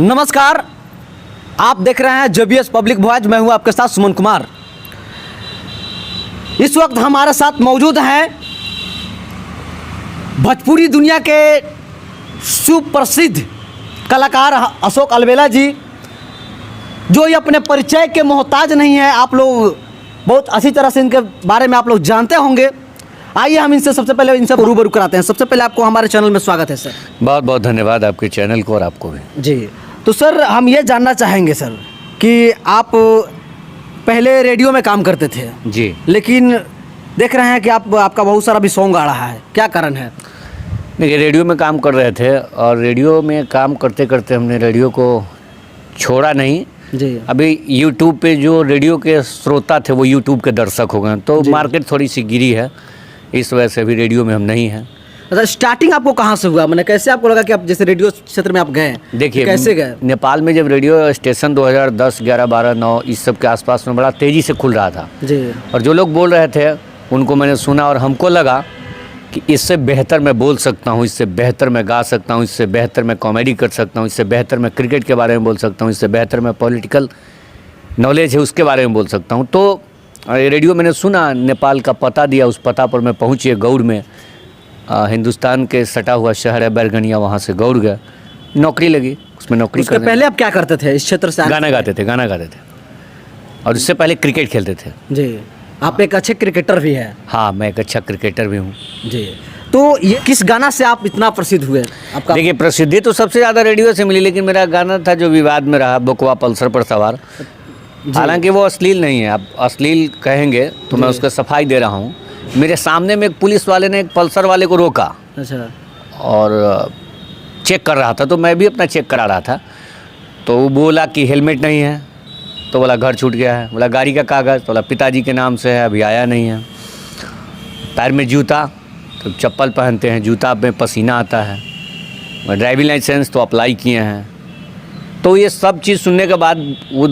नमस्कार, आप देख रहे हैं जेबीएस पब्लिक वॉइस। मैं हूं आपके साथ सुमन कुमार। इस वक्त हमारे साथ मौजूद हैं भोजपुरी दुनिया के सुप्रसिद्ध कलाकार अशोक अलवेला जी, जो ये अपने परिचय के मोहताज नहीं है। आप लोग बहुत अच्छी तरह से इनके बारे में आप लोग जानते होंगे। आइए हम इनसे सबसे पहले इनसे रूबरू कराते हैं। सबसे पहले आपको हमारे चैनल में स्वागत है सर। बहुत बहुत धन्यवाद आपके चैनल को और आपको भी। जी, तो सर हम ये जानना चाहेंगे सर कि आप पहले रेडियो में काम करते थे जी, लेकिन देख रहे हैं कि आपका बहुत सारा भी सॉन्ग आ रहा है, क्या कारण है? देखिए, रेडियो में काम कर रहे थे और रेडियो में काम करते करते हमने रेडियो को छोड़ा नहीं जी। अभी यूट्यूब पे जो रेडियो के श्रोता थे वो यूट्यूब के दर्शक हो गए, तो मार्केट थोड़ी सी गिरी है, इस वजह से अभी रेडियो में हम नहीं हैं। अच्छा, स्टार्टिंग आपको कहाँ से हुआ? मैंने कैसे आपको लगा कि आप जैसे रेडियो क्षेत्र में आप गए? देखिए, कैसे गए? नेपाल में जब रेडियो स्टेशन 2010, 11, 12, 9 इस सब के आसपास में बड़ा तेज़ी से खुल रहा था जी, और जो लोग बोल रहे थे उनको मैंने सुना और हमको लगा कि इससे बेहतर मैं बोल सकता हूँ, इससे बेहतर मैं गा सकता हूँ, इससे बेहतर मैं कॉमेडी कर सकता हूँ, इससे बेहतर मैं क्रिकेट के बारे में बोल सकता हूँ, इससे बेहतर मैं पॉलिटिकल नॉलेज है उसके बारे में बोल सकता हूँ। तो रेडियो मैंने सुना, नेपाल का पता दिया, उस पता पर मैं पहुँचे गौड़ में। हिंदुस्तान के सटा हुआ शहर है बैरगनिया, वहाँ से गौड़ गया, नौकरी लगी, उसमें नौकरी उसके पहले आप क्या करते थे इस क्षेत्र से? गाना गाते थे और उससे पहले क्रिकेट खेलते थे। जी, आप एक अच्छे क्रिकेटर भी हैं। हाँ, मैं एक अच्छा क्रिकेटर भी हूँ जी। तो ये किस गाना से आप इतना प्रसिद्ध हुए? आपका देखिए, प्रसिद्धि तो सबसे ज़्यादा रेडियो से मिली, लेकिन मेरा गाना था जो विवाद में रहा, बकवा पल्सर पर सवार। हालांकि वो अश्लील नहीं है, आप अश्लील कहेंगे तो मैं उसका सफाई दे रहा हूँ। मेरे सामने में एक पुलिस वाले ने एक पल्सर वाले को रोका। अच्छा। और चेक कर रहा था, तो मैं भी अपना चेक करा रहा था। तो वो बोला कि हेलमेट नहीं है, तो बोला घर छूट गया है। बोला गाड़ी का कागज़, तो बोला पिताजी के नाम से है, अभी आया नहीं है। पैर में जूता, तो चप्पल पहनते हैं, जूता में पसीना आता है। ड्राइविंग लाइसेंस तो अप्लाई किए हैं। तो ये सब चीज़ सुनने के बाद वो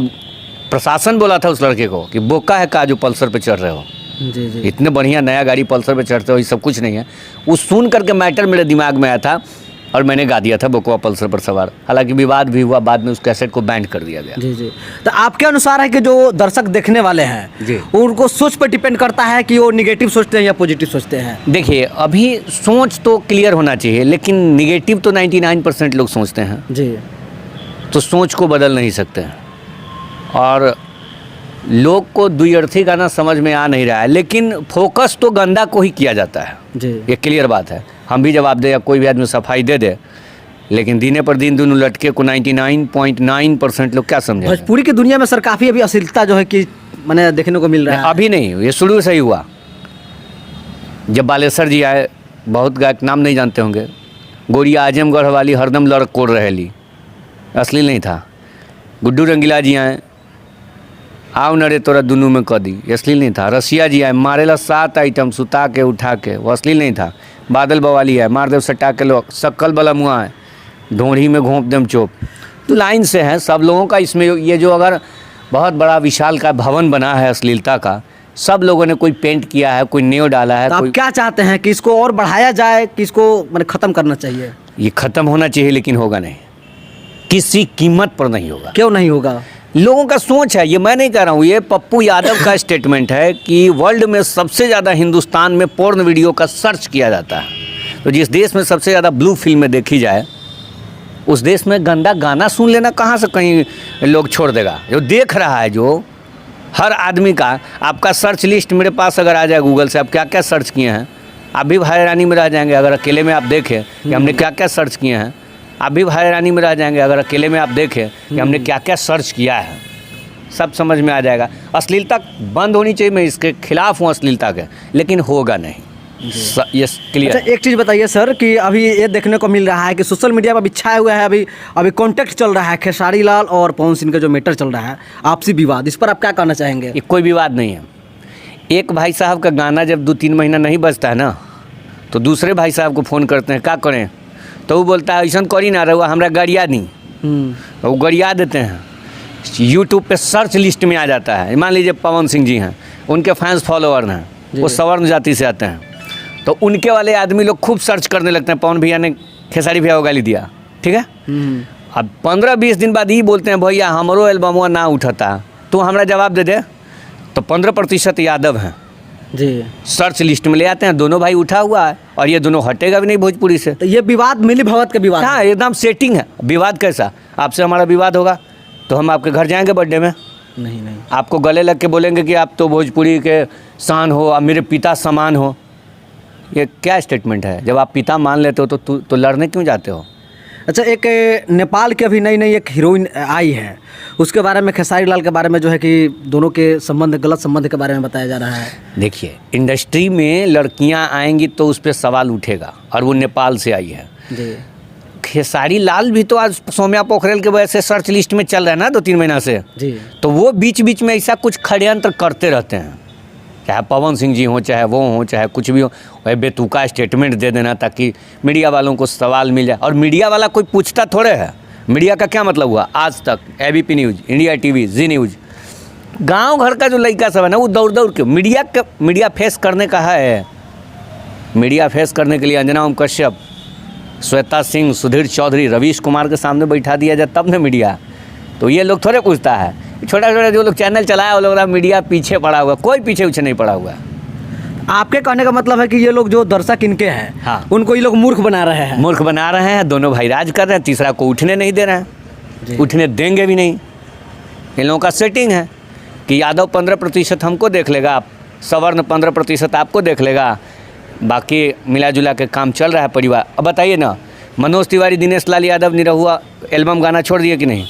प्रशासन बोला था उस लड़के को कि बोका है का जो पल्सर पे चढ़ रहे हो, जी जी। इतने बढ़िया नया गाड़ी पल्सर पे चढ़ते हो, ये सब कुछ नहीं है। वो सुन करके मैटर मेरे दिमाग में आया था और मैंने गा दिया था बकवा पल्सर पर सवार। हालांकि विवाद भी हुआ, बाद में उस कैसेट को बैन कर दिया गया। जी जी। तो आपके अनुसार है कि जो दर्शक देखने वाले हैं जी, उनको सोच पर डिपेंड करता है कि वो निगेटिव सोचते हैं या पॉजिटिव सोचते हैं? देखिए, अभी सोच तो क्लियर होना चाहिए, लेकिन निगेटिव तो 99% लोग सोचते हैं, जी। तो सोच को बदल नहीं सकते हैं। और लोग को द्विअर्थी गाना समझ में आ नहीं रहा है, लेकिन फोकस तो गंदा को ही किया जाता है। जी। ये क्लियर बात है। हम भी जवाब दे या कोई भी आदमी सफाई दे दे, लेकिन दिने पर दिन दोनों लटके को 99.9% लोग क्या समझे? भोजपुरी की दुनिया में सर काफ़ी अभी अश्लीलता जो है कि मैंने देखने को मिल रहा है। अभी नहीं, ये शुरू से ही हुआ। जब बालेश्वर जी आए, बहुत गायक नाम नहीं जानते होंगे, गोरिया आजमगढ़ वाली हरदम लड़क कोड़ रहेली, अश्लील नहीं था। गुड्डू रंगीला जी आए, आओ नरे तोरा दुनू में कदी, अश्लील नहीं था। रसिया जी आए, मारेला 7 आइटम सुता के उठा के, वो अश्लील नहीं था। बादल बवाली है, मार देव सटा के लोग, सक्कल बला मुआ है, ढोंढी में घोंप देम चोप। तो लाइन से है सब लोगों का। इसमें ये जो अगर बहुत बड़ा विशाल का भवन बना है अश्लीलता का, सब लोगों ने कोई पेंट किया है, कोई नेव डाला है। तो आप क्या चाहते हैं कि इसको और बढ़ाया जाए कि इसको मैंने ख़त्म करना चाहिए? ये ख़त्म होना चाहिए, लेकिन होगा नहीं, किसी कीमत पर नहीं होगा। क्यों नहीं होगा? लोगों का सोच है, ये मैं नहीं कह रहा हूँ, ये पप्पू यादव का स्टेटमेंट है कि वर्ल्ड में सबसे ज़्यादा हिंदुस्तान में पोर्न वीडियो का सर्च किया जाता है। तो जिस देश में सबसे ज़्यादा ब्लू फिल्में देखी जाए, उस देश में गंदा गाना सुन लेना कहाँ से कहीं लोग छोड़ देगा? जो देख रहा है, जो हर आदमी का, आपका सर्च लिस्ट मेरे पास अगर आ जाए गूगल से, आप क्या क्या सर्च किए हैं, आप भी हैरानी में रह जाएंगे। अगर अकेले में आप देखें कि हमने क्या क्या सर्च किए हैं, आप भी हैरानी में रह जाएंगे। अगर अकेले में आप देखें कि हमने क्या क्या सर्च किया है, सब समझ में आ जाएगा। अश्लीलता बंद होनी चाहिए, मैं इसके खिलाफ हूँ अश्लीलता के, लेकिन होगा नहीं। ये क्लियर। अच्छा, एक चीज़ बताइए सर कि अभी ये देखने को मिल रहा है कि सोशल मीडिया पर बिछाए हुए है, अभी कॉन्टेक्ट चल रहा है खेसारी लाल और पवन सिंह का जो मैटर चल रहा है, आपसी विवाद, इस पर आप क्या कहना चाहेंगे? ये कोई विवाद नहीं है। एक भाई साहब का गाना जब 2-3 महीना नहीं बजता है ना, तो दूसरे भाई साहब को फ़ोन करते हैं, क्या करें? तो वो बोलता है ऐसा करी ना रहुआ, हमारा गरिया नहीं। तो वो गरिया देते हैं, यूट्यूब पे सर्च लिस्ट में आ जाता है। मान लीजिए पवन सिंह जी हैं, उनके फैंस फॉलोअर हैं, वो सवर्ण जाति से आते हैं, तो उनके वाले आदमी लोग खूब सर्च करने लगते हैं, पवन भैया ने खेसारी भैया को गाली दिया, ठीक है। अब 15-20 दिन बाद ही बोलते हैं भैया हमरो एल्बमवा ना उठता, तो हमरा जवाब दे दे। तो 15% यादव हैं जी। सर्च लिस्ट में ले आते हैं, दोनों भाई उठा हुआ है और ये दोनों हटेगा भी नहीं भोजपुरी से। तो ये विवाद मिली भगत का विवाद हाँ है। एकदम सेटिंग है। विवाद कैसा? आपसे हमारा विवाद होगा तो हम आपके घर जाएंगे बर्थडे में, नहीं नहीं, आपको गले लग के बोलेंगे कि आप तो भोजपुरी के शान हो, आप मेरे पिता समान हो। ये क्या स्टेटमेंट है? जब आप पिता मान लेते हो तो लड़ने क्यों जाते हो? अच्छा, एक नेपाल की अभी नई एक हीरोइन आई है, उसके बारे में, खेसारी लाल के बारे में जो है कि दोनों के संबंध, गलत संबंध के बारे में बताया जा रहा है। देखिए, इंडस्ट्री में लड़कियां आएंगी तो उस पर सवाल उठेगा, और वो नेपाल से आई है। जी। खेसारी लाल भी तो आज सौम्या पोखरेल के वजह से सर्च लिस्ट में चल रहा है ना 2-3 महीना से। जी। तो वो बीच बीच में ऐसा कुछ षड्यंत्र करते रहते हैं, चाहे पवन सिंह जी हों, चाहे वो हों, चाहे कुछ भी हो, वह बेतुका स्टेटमेंट दे देना ताकि मीडिया वालों को सवाल मिल जाए। और मीडिया वाला कोई पूछता थोड़े है। मीडिया का क्या मतलब हुआ? आज तक, एबीपी न्यूज़, इंडिया टीवी, जी न्यूज़, गांव घर का जो लड़का सब है ना, वो दौड़ दौड़ के मीडिया फेस करने का है। मीडिया फेस करने के लिए अंजना ओम कश्यप, श्वेता सिंह, सुधीर चौधरी, रवीश कुमार के सामने बैठा दिया जाए तब ना मीडिया। तो ये लोग थोड़े पूछता है। छोटा छोटा जो लोग चैनल चलाया वो लोग मीडिया पीछे पड़ा हुआ, कोई पीछे नहीं पड़ा हुआ है। आपके कहने का मतलब है कि ये लोग जो दर्शक इनके हैं, हाँ, उनको ये लोग मूर्ख बना रहे हैं। मूर्ख बना रहे हैं। दोनों भाई राज कर रहे हैं, तीसरा को उठने नहीं दे रहे हैं, उठने देंगे भी नहीं। इन लोगों का सेटिंग है कि यादव 15% हमको देख लेगा, आप सवर्ण 15% आपको देख लेगा, बाकी मिला जुला के काम चल रहा है परिवार। अब बताइए ना, मनोज तिवारी, दिनेश लाल यादव, निरहुआ एल्बम गाना छोड़ दिए कि नहीं?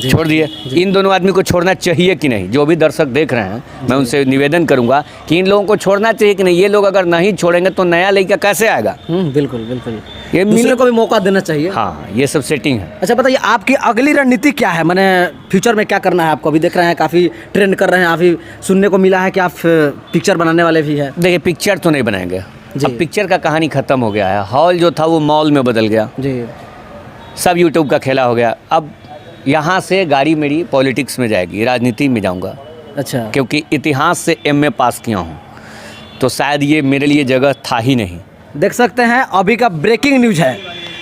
छोड़ दिए। इन दोनों आदमी को छोड़ना चाहिए कि नहीं? जो भी दर्शक देख रहे हैं, मैं उनसे निवेदन करूंगा कि इन लोगों को छोड़ना चाहिए कि नहीं। ये लोग अगर नहीं छोड़ेंगे तो नया लड़का कैसे आएगा? बिल्कुल बिल्कुल, ये दूसरे को भी मौका देना चाहिए। हाँ, ये सब सेटिंग है। अच्छा बताइए, आपकी अगली रणनीति क्या है? मैंने फ्यूचर में क्या करना है आपको? अभी देख रहे हैं काफ़ी ट्रेंड कर रहे हैं, अभी सुनने को मिला है कि आप पिक्चर बनाने वाले भी हैं। देखिए, पिक्चर तो नहीं बनाएंगे। अब पिक्चर का कहानी ख़त्म हो गया है। हॉल जो था वो मॉल में बदल गया जी। सब यूट्यूब का खेला हो गया। अब यहाँ से गाड़ी मेरी पॉलिटिक्स में जाएगी, राजनीति में जाऊँगा। अच्छा। क्योंकि इतिहास से MA पास किया हूँ, तो शायद ये मेरे लिए जगह था ही नहीं। देख सकते हैं अभी का ब्रेकिंग न्यूज़ है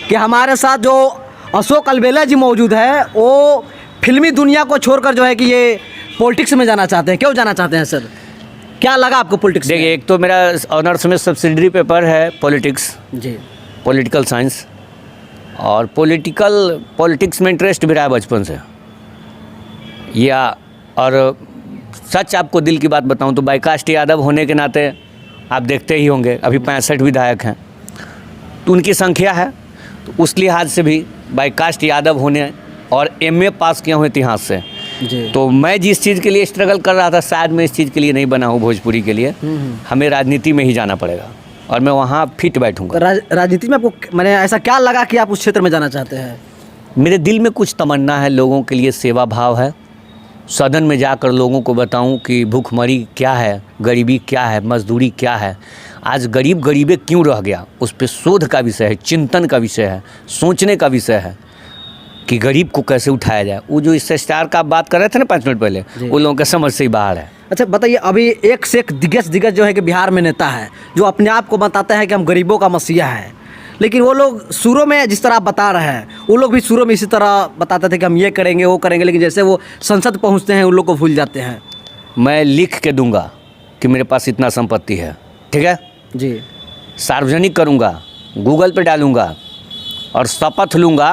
कि हमारे साथ जो अशोक अलबेला जी मौजूद है, वो फिल्मी दुनिया को छोड़कर जो है कि ये पॉलिटिक्स में जाना चाहते हैं। क्यों जाना चाहते हैं सर? क्या लगा आपको पॉलिटिक्स? देखिए, एक तो मेरा ऑनर्स में सब्सिडरी पेपर है पॉलिटिक्स, जी, पॉलिटिकल साइंस, और पॉलिटिक्स में इंटरेस्ट भी रहा है बचपन से। और सच आपको दिल की बात बताऊं तो बाईकास्ट यादव होने के नाते आप देखते ही होंगे अभी 65 विधायक हैं, तो उनकी संख्या है, तो उस लिहाज से भी बाईकास्ट यादव होने और MA पास किया हूँ इतिहास से जी। तो मैं जिस चीज़ के लिए स्ट्रगल कर रहा था, शायद मैं इस चीज़ के लिए नहीं बना हूँ भोजपुरी के लिए। हमें राजनीति में ही जाना पड़ेगा और मैं वहाँ फिट बैठूँगा। राजनीति में आपको मैंने ऐसा क्या लगा कि आप उस क्षेत्र में जाना चाहते हैं? मेरे दिल में कुछ तमन्ना है, लोगों के लिए सेवा भाव है। सदन में जाकर लोगों को बताऊं कि भूखमरी क्या है, गरीबी क्या है, मजदूरी क्या है, आज गरीब गरीबे क्यों रह गया, उस पर शोध का विषय है, चिंतन का विषय है, सोचने का विषय है कि गरीब को कैसे उठाया जाए। वो जो इस स्टार का आप बात कर रहे थे ना 5 मिनट पहले, उन लोगों के समझ से ही बाहर है। अच्छा बताइए, अभी एक से एक दिग्गज जो है कि बिहार में नेता है जो अपने आप को बताते हैं कि हम गरीबों का मसीहा है, लेकिन वो लोग शुरू में जिस तरह आप बता रहे हैं, वो लोग भी शुरू में इसी तरह बताते थे कि हम ये करेंगे वो करेंगे, लेकिन जैसे वो संसद पहुंचते हैं उन लोग को भूल जाते हैं। मैं लिख के दूंगा कि मेरे पास इतना संपत्ति है, ठीक है जी, सार्वजनिक करूंगा, गूगल पे डालूंगा और शपथ लूंगा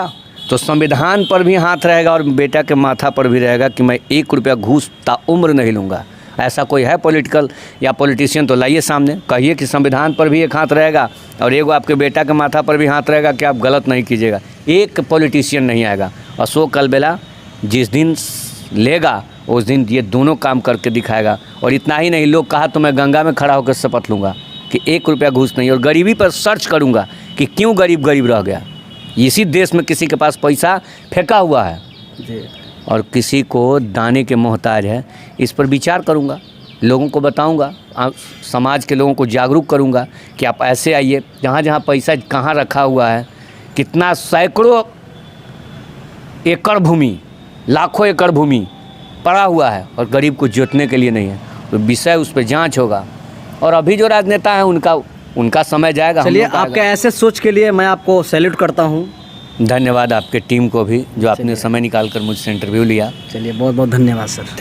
तो संविधान पर भी हाथ रहेगा और बेटा के माथा पर भी रहेगा कि मैं 1 रुपया घूस ताउम्र नहीं लूँगा। ऐसा कोई है पॉलिटिकल या पॉलिटिशियन तो लाइए सामने, कहिए कि संविधान पर भी एक हाथ रहेगा और एगो आपके बेटा के माथा पर भी हाथ रहेगा कि आप गलत नहीं कीजिएगा। एक पॉलिटिशियन नहीं आएगा। अशोक अलबेला जिस दिन लेगा उस दिन ये दोनों काम करके दिखाएगा। और इतना ही नहीं, लोग कहा तो मैं गंगा में खड़ा होकर शपथ लूँगा कि 1 रुपया घूस नहीं, और गरीबी पर सर्च करूँगा कि क्यों गरीब रह गया। इसी देश में किसी के पास पैसा फेंका हुआ है जी, और किसी को दाने के मोहताज है, इस पर विचार करूंगा, लोगों को बताऊंगा, समाज के लोगों को जागरूक करूंगा कि आप ऐसे आइए, जहाँ जहाँ पैसा कहाँ रखा हुआ है, कितना सैकड़ों एकड़ भूमि, लाखों एकड़ भूमि पड़ा हुआ है और गरीब को जोतने के लिए नहीं है। तो विषय उस पर जांच होगा। और अभी जो राजनेता है उनका समय जाएगा। चलिए, आपके ऐसे सोच के लिए मैं आपको सैल्यूट करता हूँ धन्यवाद आपके टीम को भी जो आपने समय निकाल कर मुझसे इंटरव्यू लिया। चलिए बहुत बहुत धन्यवाद सर। थैंक